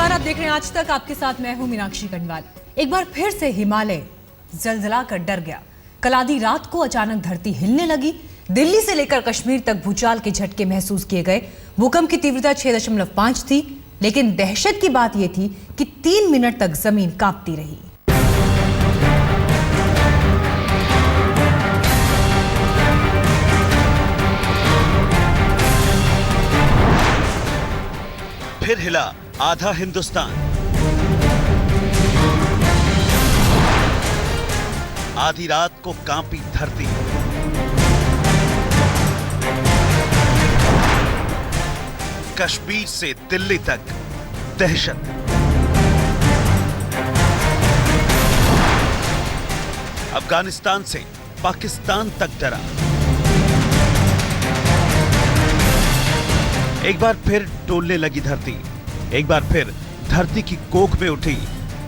नमस्कार, आप देख रहे हैं आज तक। आपके साथ मैं हूं मीनाक्षी कनवाल। एक बार फिर से हिमालय जलजला कर डर गया। कल आधी रात को अचानक धरती हिलने लगी। दिल्ली से लेकर कश्मीर तक भूचाल के झटके महसूस किए गए। भूकंप की तीव्रता 6.5 थी, लेकिन दहशत की बात यह थी कि 3 मिनट तक जमीन कांपती रही। फिर हिला आधा हिंदुस्तान। आधी रात को कांपी धरती। कश्मीर से दिल्ली तक दहशत। अफगानिस्तान से पाकिस्तान तक डरा। एक बार फिर डोलने लगी धरती। एक बार फिर धरती की कोख में उठी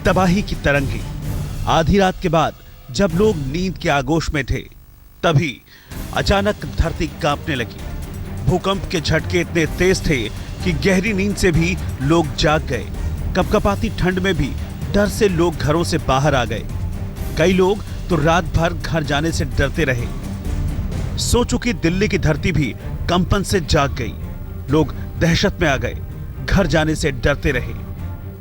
तबाही की तरंगी। आधी रात के बाद जब लोग नींद के आगोश में थे, तभी अचानक धरती कांपने लगी। भूकंप के झटके इतने तेज थे कि गहरी नींद से भी लोग जाग गए। कपकपाती ठंड में भी डर से लोग घरों से बाहर आ गए। कई लोग तो रात भर घर जाने से डरते रहे। सो चुकी दिल्ली की धरती भी कंपन से जाग गई। लोग दहशत में आ गए, घर जाने से डरते रहे।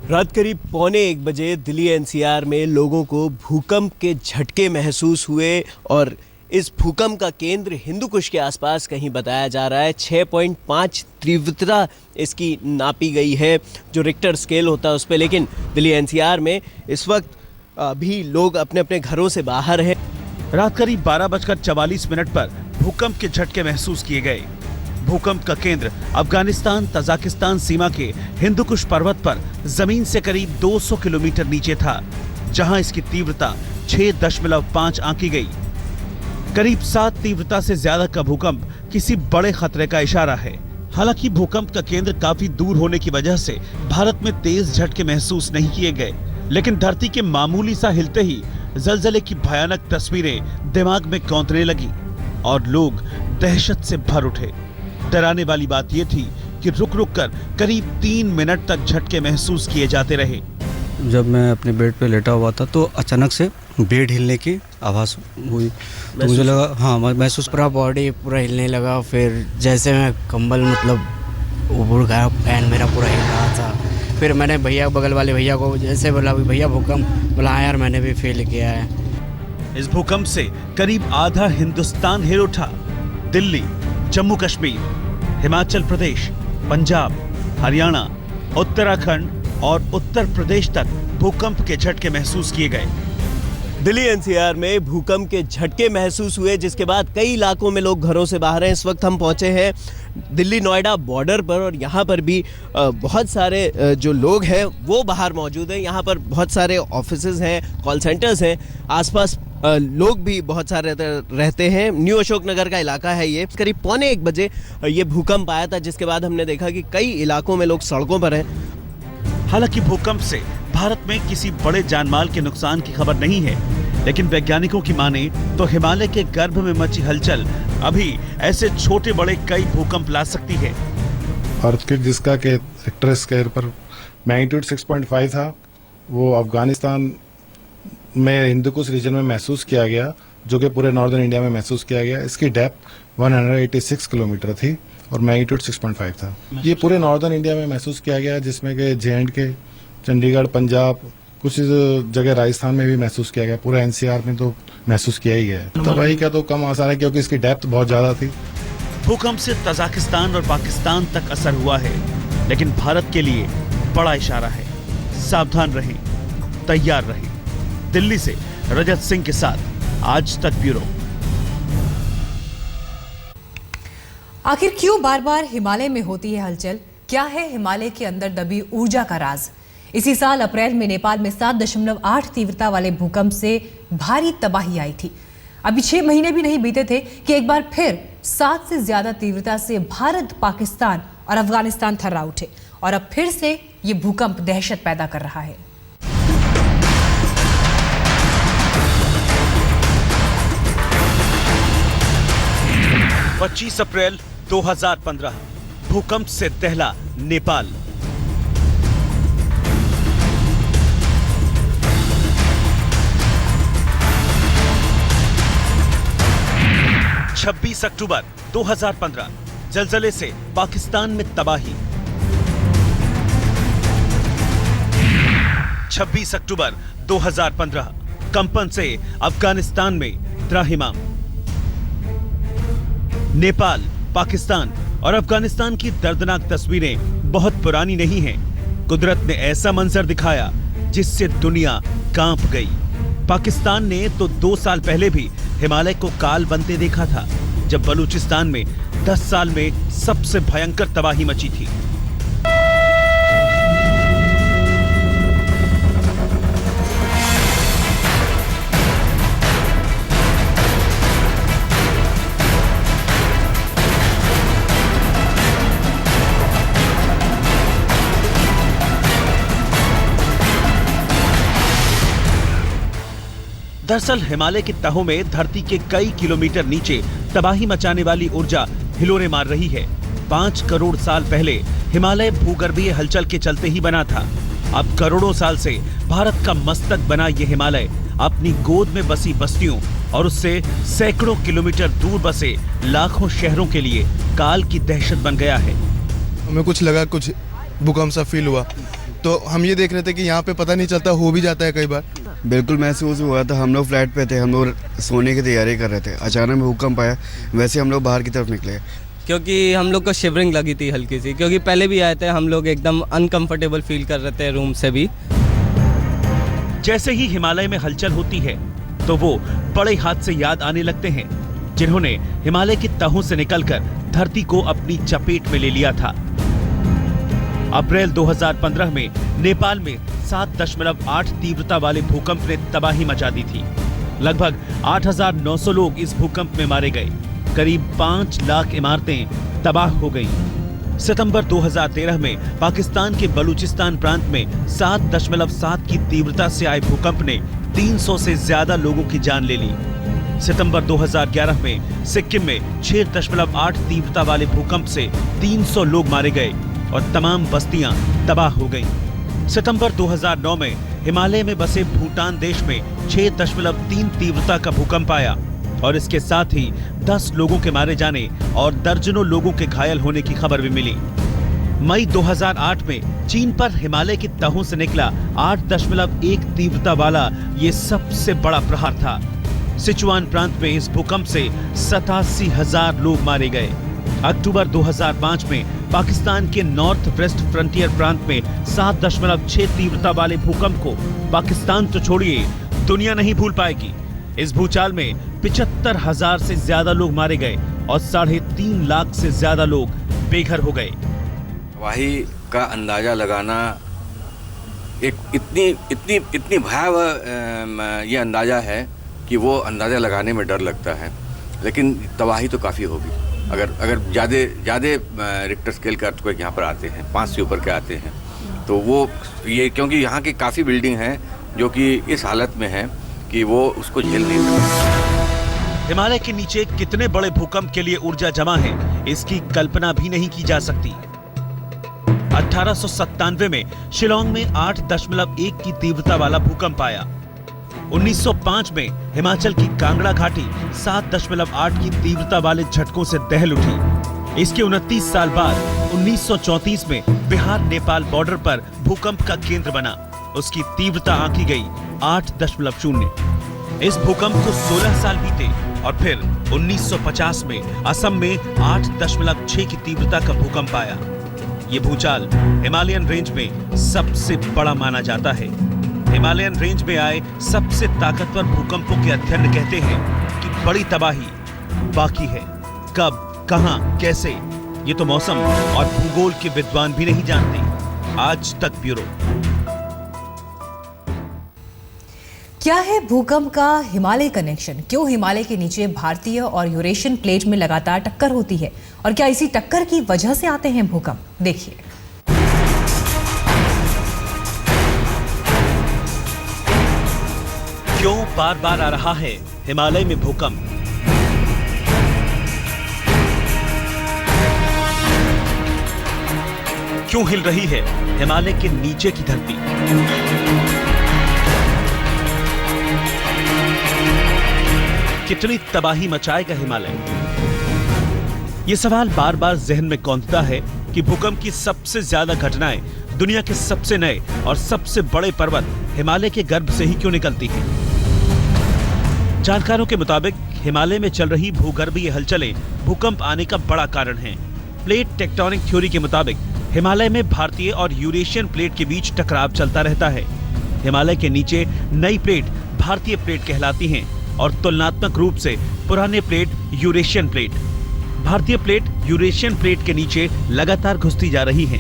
रात करीब 1:15 बजे दिल्ली एनसीआर में लोगों को भूकंप के झटके महसूस हुए और इस भूकंप का केंद्र हिंदू कुश के आसपास कहीं बताया जा रहा है। 6.5 तीव्रता इसकी नापी गई है, जो रिक्टर स्केल होता है उस पर। लेकिन दिल्ली एनसीआर में इस वक्त भी लोग अपने अपने घरों से बाहर हैं। रात करीब 12:44 पर भूकंप के झटके महसूस किए गए। भूकंप का केंद्र अफगानिस्तान तजाकिस्तान सीमा के हिंदू कुश पर्वत पर जमीन से करीब 200 किलोमीटर नीचे था, जहां इसकी तीव्रता 6.5 आंकी गई। करीब 7 तीव्रता से ज्यादा का भूकंप किसी बड़े खतरे का इशारा है। हालांकि भूकंप का केंद्र काफी दूर होने की वजह से भारत में तेज झटके महसूस नहीं किए गए, लेकिन धरती के मामूली सा हिलते ही जलजले की भयानक तस्वीरें दिमाग में कौंधने लगी और लोग दहशत से भर उठे। डराने वाली बात यह थी कि रुक रुक कर करीब 3 मिनट तक झटके महसूस किए जाते रहे। जब मैं अपने बेड पे लेटा हुआ था तो अचानक से बेड हिलने की आवाज़ हुई, तो मुझे लगा हाँ महसूस पूरा बॉडी पूरा हिलने लगा। फिर जैसे मैं कंबल मतलब उड़ गया, पैन मेरा पूरा हिल रहा था। फिर मैंने बगल वाले भैया को जैसे बोला, भैया भूकंप, बोला हाँ यार मैंने भी फील किया है। इस भूकंप से करीब आधा हिंदुस्तान हिल उठा। दिल्ली, जम्मू कश्मीर, हिमाचल प्रदेश, पंजाब, हरियाणा, उत्तराखंड और उत्तर प्रदेश तक भूकंप के झटके महसूस किए गए। दिल्ली एनसीआर में भूकंप के झटके महसूस हुए, जिसके बाद कई इलाकों में लोग घरों से बाहर हैं। इस वक्त हम पहुंचे हैं दिल्ली नोएडा बॉर्डर पर और यहाँ पर भी बहुत सारे जो लोग हैं वो बाहर मौजूद हैं। यहाँ पर बहुत सारे ऑफिसेज हैं, कॉल सेंटर्स हैं, आसपास लोग भी बहुत सारे रहते हैं। न्यू अशोक नगर का इलाका है ये। करीब 1:15 बजे ये भूकंप आया था, जिसके बाद हमने देखा कि कई इलाकों में लोग सड़कों पर हैं। हालांकि भूकंप से भारत में किसी बड़े जानमाल के नुकसान की खबर नहीं है, लेकिन वैज्ञानिकों की माने तो हिमालय के गर्भ में मची हलचल अभी ऐसे छोटे बड़े कई भूकंप ला सकती है। अर्थक्वेक जिसका के रिक्टर स्केल पर मैग्नीट्यूड 6.5 था, वो अफगानिस्तान में हिंदू कुश रीजन में महसूस किया गया, जो कि पूरे नॉर्दर्न इंडिया में महसूस किया गया। इसकी डेप्थ 186 किलोमीटर थी और मैग्नीट्यूड 6.5 था। ये पूरे नॉर्दर्न इंडिया में महसूस किया गया, जिसमें कि J&K, चंडीगढ़, पंजाब, कुछ जगह राजस्थान में भी महसूस किया गया। पूरा एनसीआर में तो महसूस किया ही है। तबाही का तो कम आसार है, क्योंकि इसकी डेप्थ बहुत ज्यादा थी। भूकंप से तजाकिस्तान और पाकिस्तान तक असर हुआ है, लेकिन भारत के लिए बड़ा इशारा है। सावधान रहें, तैयार रहें। दिल्ली से रजत सिंह के साथ आज तक ब्यूरो। आखिर क्यों बार बार हिमालय में होती है हलचल? क्या है हिमालय के अंदर दबी ऊर्जा का राज? इसी साल अप्रैल में नेपाल में 7.8 तीव्रता वाले भूकंप से भारी तबाही आई थी। अभी 6 महीने भी नहीं बीते थे कि एक बार फिर 7 से ज्यादा तीव्रता से भारत, पाकिस्तान और अफगानिस्तान थर्रा उठे और अब फिर से ये भूकंप दहशत पैदा कर रहा है। 25 अप्रैल 2015 भूकंप से दहला नेपाल। 26 अक्टूबर 2015 जलजले से पाकिस्तान में तबाही। 26 अक्टूबर 2015 कंपन से अफगानिस्तान में त्राहिमाम। नेपाल, पाकिस्तान और अफगानिस्तान की दर्दनाक तस्वीरें बहुत पुरानी नहीं हैं। कुदरत ने ऐसा मंजर दिखाया जिससे दुनिया कांप गई। पाकिस्तान ने तो 2 साल पहले भी हिमालय को काल बनते देखा था, जब बलूचिस्तान में 10 साल में सबसे भयंकर तबाही मची थी। दरअसल हिमालय की तहों में धरती के कई किलोमीटर नीचे तबाही मचाने वाली ऊर्जा हिलोरे मार रही है। 5 करोड़ साल पहले हिमालय भूगर्भीय हलचल के चलते ही बना था। अब करोड़ों साल से भारत का मस्तक बना ये हिमालय अपनी गोद में बसी बस्तियों और उससे सैकड़ों किलोमीटर दूर बसे लाखों शहरों के लिए काल की दहशत बन गया है। हमें कुछ लगा, कुछ भूकंप सा फील हुआ, तो हम ये देख रहे थे कि यहाँ पे पता नहीं चलता, हो भी जाता है कई बार। बिल्कुल महसूस हुआ था। हम लोग फ्लैट पे थे, हम लोग सोने की तैयारी कर रहे थे, अचानक भूकंप आया, वैसे हम लोग बाहर की तरफ निकले। क्योंकि हम लोग को शिवरिंग लगी थी हल्की सी, क्योंकि पहले भी आए थे, हम लोग एकदम अनकंफर्टेबल फील कर रहे थे रूम से भी। जैसे ही हिमालय में हलचल होती है तो वो बड़े हादसे याद आने लगते हैं, जिन्होंने हिमालय की तहों से निकलकर धरती को अपनी चपेट में ले लिया था। अप्रैल 2015 में नेपाल में 7.8 तीव्रता वाले भूकंप ने तबाही मचा दी थी। लगभग 8,900 लोग इस भूकंप में मारे गए। करीब 5 लाख इमारतें तबाह हो गईं। सितंबर 2013 में पाकिस्तान के बलूचिस्तान प्रांत में 7.7 की तीव्रता से आए भूकंप ने 300 से ज्यादा लोगों की जान ले ली। सितंबर 2011 में सिक्किम में 6.8 तीव्रता वाले भूकंप से 300 लोग मारे गए और तमाम बस्तियां तबाह हो गईं। सितंबर 2009 में हिमालय में बसे भूटान देश में 6.3 तीव्रता का भूकंप आया और इसके साथ ही 10 लोगों के मारे जाने और दर्जनों लोगों के घायल होने की खबर भी मिली। मई 2008 में चीन पर हिमालय की तहों से निकला 8.1 तीव्रता वाला ये सबसे बड़ा प्रहार था। सिचुआन प्रांत में इस भूकंप से 87,000 लोग मारे गए। अक्टूबर 2005 में पाकिस्तान के नॉर्थ वेस्ट फ्रंटियर प्रांत में 7.6 तीव्रता वाले भूकंप को पाकिस्तान तो छोड़िए, दुनिया नहीं भूल पाएगी। इस भूचाल में 75,000 से ज्यादा लोग मारे गए और 3.5 लाख से ज्यादा लोग बेघर हो गए। तबाही का अंदाजा लगाना एक इतनी भयावह ये अंदाजा है कि वो अंदाजा लगाने में डर लगता है, लेकिन तबाही तो काफ़ी होगी। अगर ज़्यादा रिक्टर स्केल का अर्थक्वेक यहाँ पर आते हैं, 5 से ऊपर के आते हैं, तो वो ये क्योंकि यहाँ की काफ़ी बिल्डिंग हैं जो कि इस हालत में हैं कि वो उसको झेल नहीं सकते। हिमालय के नीचे कितने बड़े भूकंप के लिए ऊर्जा जमा है, इसकी कल्पना भी नहीं की जा सकती। 1897 में शिलोंग में 8.1 की तीव्रता वाला भूकंप आया। 1905 में हिमाचल की कांगड़ा घाटी 7.8 की तीव्रता वाले झटकों से दहल उठी। इसके 29 साल बाद 1934 में बिहार नेपाल बॉर्डर पर भूकंप का केंद्र बना। उसकी तीव्रता आंकी गई 8.0। इस भूकंप को 16 साल बीते और फिर 1950 में असम में 8.6 की तीव्रता का भूकंप आया। ये भूचाल हिमालयन रेंज में सबसे बड़ा माना जाता है। हिमालयन रेंज में आए सबसे ताकतवर भूकंपों के अध्ययन कहते हैं कि बड़ी तबाही बाकी है। कब, कहां, कैसे, ये तो मौसम और भूगोल के विद्वान भी नहीं जानते। आज तक ब्यूरो। क्या है भूकंप का हिमालय कनेक्शन? क्यों हिमालय के नीचे भारतीय और यूरेशियन प्लेट में लगातार टक्कर होती है और क्या इसी टक्कर की वजह से आते हैं भूकंप? देखिए। क्यों बार बार आ रहा है हिमालय में भूकंप? क्यों हिल रही है हिमालय के नीचे की धरती? कितनी तबाही मचाएगा हिमालय? ये सवाल बार बार जहन में कौंधता है कि भूकंप की सबसे ज्यादा घटनाएं दुनिया के सबसे नए और सबसे बड़े पर्वत हिमालय के गर्भ से ही क्यों निकलती हैं? जानकारों के मुताबिक हिमालय में चल रही भूगर्भीय हलचलें भूकंप आने का बड़ा कारण हैं। प्लेट टेक्टोनिक थ्योरी के मुताबिक हिमालय में भारतीय और यूरेशियन प्लेट के बीच टकराव चलता रहता है। हिमालय के नीचे नई प्लेट भारतीय प्लेट कहलाती हैं और तुलनात्मक रूप से पुराने प्लेट यूरेशियन प्लेट। भारतीय प्लेट यूरेशियन प्लेट के नीचे लगातार घुसती जा रही हैं।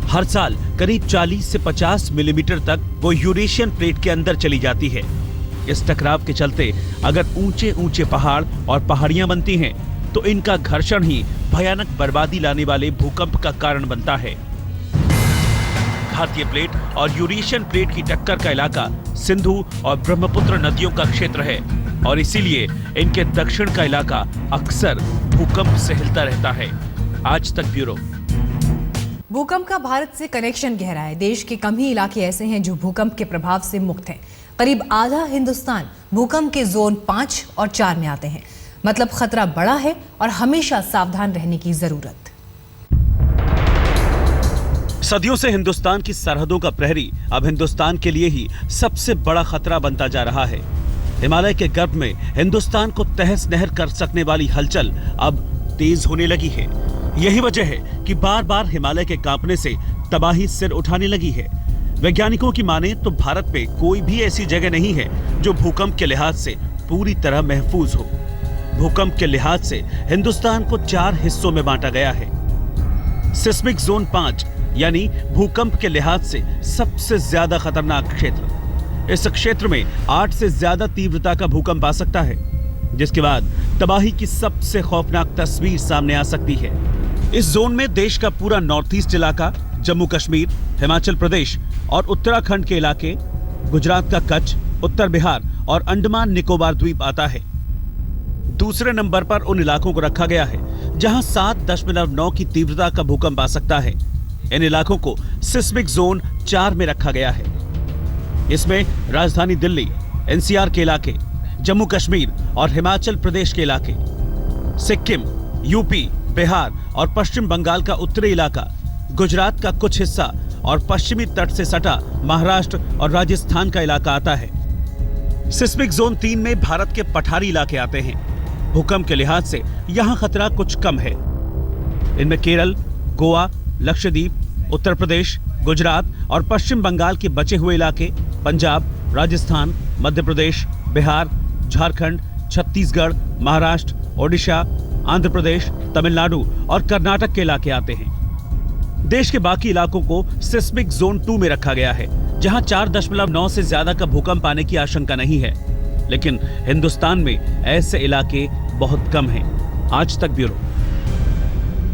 हर साल करीब 40 से 50 मिलीमीटर तक वो यूरेशियन प्लेट के अंदर चली जाती है। इस टकराव के चलते अगर ऊंचे ऊंचे पहाड़ और पहाड़ियां बनती हैं तो इनका घर्षण ही भयानक बर्बादी लाने वाले भूकंप का कारण बनता है। भारतीय प्लेट और यूरेशियन प्लेट की टक्कर का इलाका सिंधु और ब्रह्मपुत्र नदियों का क्षेत्र है और इसीलिए इनके दक्षिण का इलाका अक्सर भूकंप से हिलता रहता है। आज तक ब्यूरो। भूकंप का भारत से कनेक्शन गहरा है। देश के कम ही इलाके ऐसे हैं जो भूकंप के प्रभाव से मुक्त हैं। करीब आधा हिंदुस्तान भूकंप के जोन 5 और 4 में आते हैं। मतलब खतरा बड़ा है और हमेशा सावधान रहने की जरूरत। सदियों से हिंदुस्तान की सरहदों का प्रहरी अब हिंदुस्तान के लिए ही सबसे बड़ा खतरा बनता जा रहा है। हिमालय के गर्भ में हिंदुस्तान को तहस नहर कर सकने वाली हलचल अब तेज होने लगी है। यही वजह है कि बार बार हिमालय के कांपने से तबाही सिर उठाने लगी है। वैज्ञानिकों की माने तो भारत में कोई भी ऐसी जगह नहीं है जो भूकंप के लिहाज से पूरी तरह महफूज हो। भूकंप के लिहाज से हिंदुस्तान को 4 हिस्सों में बांटा गया है। सिस्मिक जोन 5 यानी भूकंप के लिहाज से सबसे ज्यादा खतरनाक क्षेत्र। इस क्षेत्र में 8 से ज्यादा तीव्रता का भूकंप आ सकता है, जिसके बाद तबाही की सबसे खौफनाक तस्वीर सामने आ सकती है। इस जोन में देश का पूरा नॉर्थ ईस्ट इलाका, जम्मू कश्मीर, हिमाचल प्रदेश और उत्तराखंड के इलाके, गुजरात का कच्छ, उत्तर बिहार और अंडमान निकोबार द्वीप आता है। दूसरे नंबर पर उन इलाकों को रखा गया है जहां 7.9 की तीव्रता का भूकंप आ सकता है। इन इलाकों को सिस्मिक जोन 4 में रखा गया है। इसमें राजधानी दिल्ली, एनसीआर के इलाके, जम्मू कश्मीर और हिमाचल प्रदेश के इलाके, सिक्किम, यूपी, बिहार और पश्चिम बंगाल का उत्तरी इलाका, गुजरात का कुछ हिस्सा और पश्चिमी तट से सटा महाराष्ट्र और राजस्थान का इलाका आता है। सिस्मिक जोन 3 में भारत के पठारी इलाके आते हैं। भूकंप के लिहाज से यहां खतरा कुछ कम है। इनमें केरल, गोवा, लक्षद्वीप, उत्तर प्रदेश, गुजरात और पश्चिम बंगाल के बचे हुए इलाके, पंजाब, राजस्थान, मध्य प्रदेश, बिहार, झारखंड, छत्तीसगढ़, महाराष्ट्र, ओडिशा, आंध्र प्रदेश, तमिलनाडु और कर्नाटक के इलाके आते हैं। देश के बाकी इलाकों को सिस्मिक जोन 2 में रखा गया है, जहां 4.9 से ज्यादा का भूकंप आने की आशंका नहीं है। लेकिन हिंदुस्तान में ऐसे इलाके बहुत कम हैं। आज तक ब्यूरो।